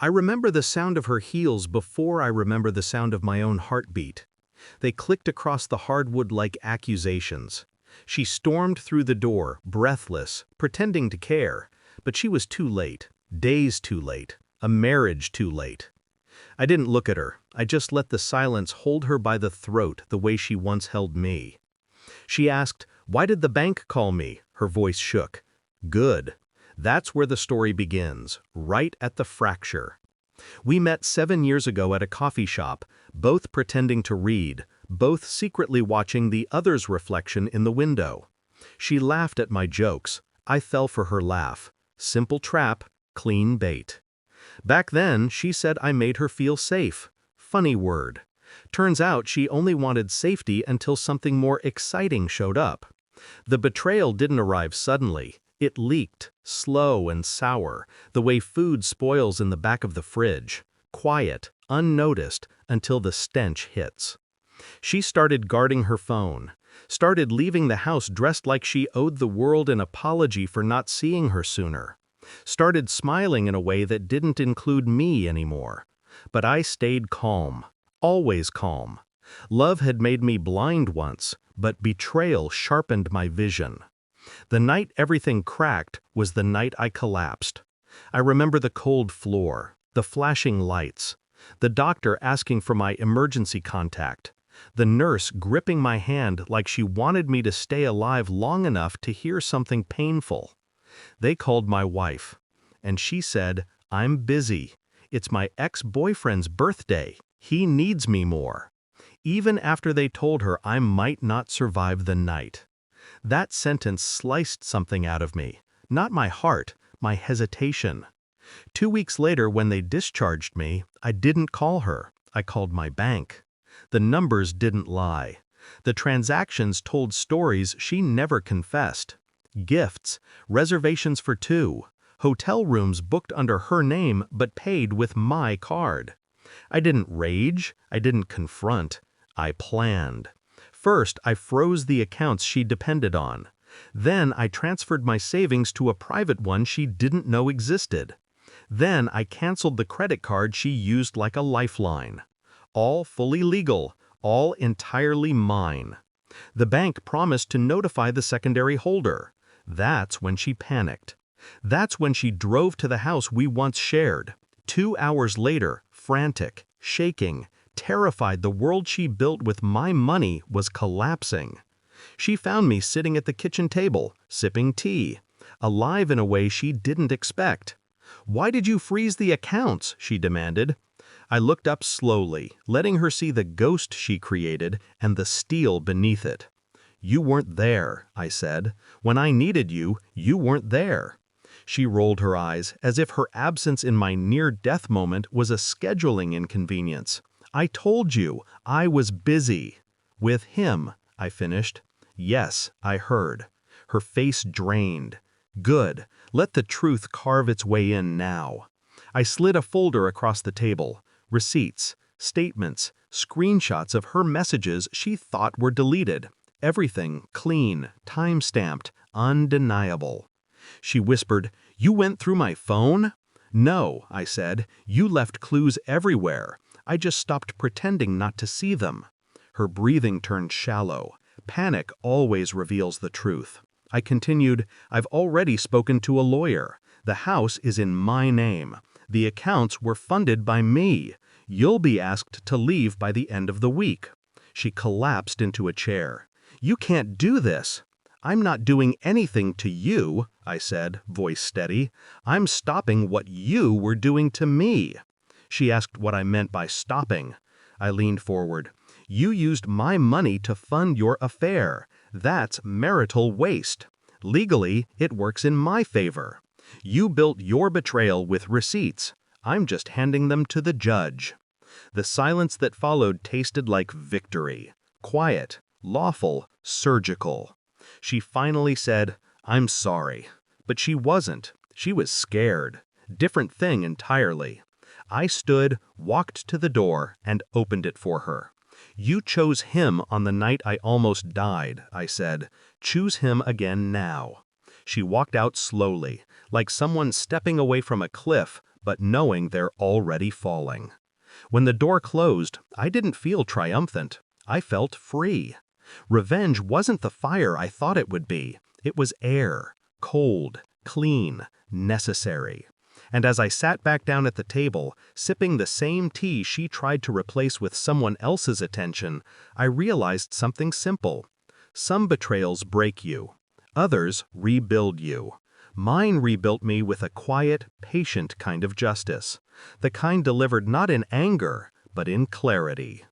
I remember the sound of her heels before I remember the sound of my own heartbeat. They clicked across the hardwood like accusations. She stormed through the door, breathless, pretending to care, but she was too late, days too late, a marriage too late. I didn't look at her, I just let the silence hold her by the throat the way she once held me. She asked, "Why did the bank call me?" Her voice shook. Good. That's where the story begins, right at the fracture. We met 7 years ago at a coffee shop, both pretending to read, both secretly watching the other's reflection in the window. She laughed at my jokes. I fell for her laugh. Simple trap, clean bait. Back then, she said I made her feel safe. Funny word. Turns out she only wanted safety until something more exciting showed up. The betrayal didn't arrive suddenly. It leaked, slow and sour, the way food spoils in the back of the fridge, quiet, unnoticed, until the stench hits. She started guarding her phone, started leaving the house dressed like she owed the world an apology for not seeing her sooner, started smiling in a way that didn't include me anymore. But I stayed calm, always calm. Love had made me blind once, but betrayal sharpened my vision. The night everything cracked was the night I collapsed. I remember the cold floor, the flashing lights, the doctor asking for my emergency contact, the nurse gripping my hand like she wanted me to stay alive long enough to hear something painful. They called my wife, and she said, "I'm busy. It's my ex-boyfriend's birthday. He needs me more." Even after they told her I might not survive the night. That sentence sliced something out of me, not my heart, my hesitation. 2 weeks later, when they discharged me, I didn't call her, I called my bank. The numbers didn't lie. The transactions told stories she never confessed. Gifts, reservations for 2, hotel rooms booked under her name but paid with my card. I didn't rage, I didn't confront, I planned. First, I froze the accounts she depended on. Then I transferred my savings to a private one she didn't know existed. Then I canceled the credit card she used like a lifeline. All fully legal, all entirely mine. The bank promised to notify the secondary holder. That's when she panicked. That's when she drove to the house we once shared. 2 hours later, frantic, shaking, terrified the world she built with my money was collapsing. She found me sitting at the kitchen table, sipping tea, alive in a way she didn't expect. "Why did you freeze the accounts?" she demanded. I looked up slowly, letting her see the ghost she created and the steel beneath it. "You weren't there," I said. "When I needed you, you weren't there." She rolled her eyes, as if her absence in my near-death moment was a scheduling inconvenience. "I told you, I was busy." "With him," I finished. "Yes, I heard." Her face drained. Good. Let the truth carve its way in now. I slid a folder across the table. Receipts, statements, screenshots of her messages she thought were deleted. Everything clean, time-stamped, undeniable. She whispered, "You went through my phone?" "No," I said. "You left clues everywhere. I just stopped pretending not to see them." Her breathing turned shallow. Panic always reveals the truth. I continued, "I've already spoken to a lawyer. The house is in my name. The accounts were funded by me. You'll be asked to leave by the end of the week." She collapsed into a chair. "You can't do this." "I'm not doing anything to you," I said, voice steady. "I'm stopping what you were doing to me." She asked what I meant by stopping. I leaned forward. "You used my money to fund your affair. That's marital waste. Legally, it works in my favor. You built your betrayal with receipts. I'm just handing them to the judge." The silence that followed tasted like victory. Quiet, lawful, surgical. She finally said, "I'm sorry." But she wasn't. She was scared. Different thing entirely. I stood, walked to the door, and opened it for her. "You chose him on the night I almost died," I said. "Choose him again now." She walked out slowly, like someone stepping away from a cliff, but knowing they're already falling. When the door closed, I didn't feel triumphant. I felt free. Revenge wasn't the fire I thought it would be. It was air, cold, clean, necessary. And as I sat back down at the table, sipping the same tea she tried to replace with someone else's attention, I realized something simple. Some betrayals break you. Others rebuild you. Mine rebuilt me with a quiet, patient kind of justice. The kind delivered not in anger, but in clarity.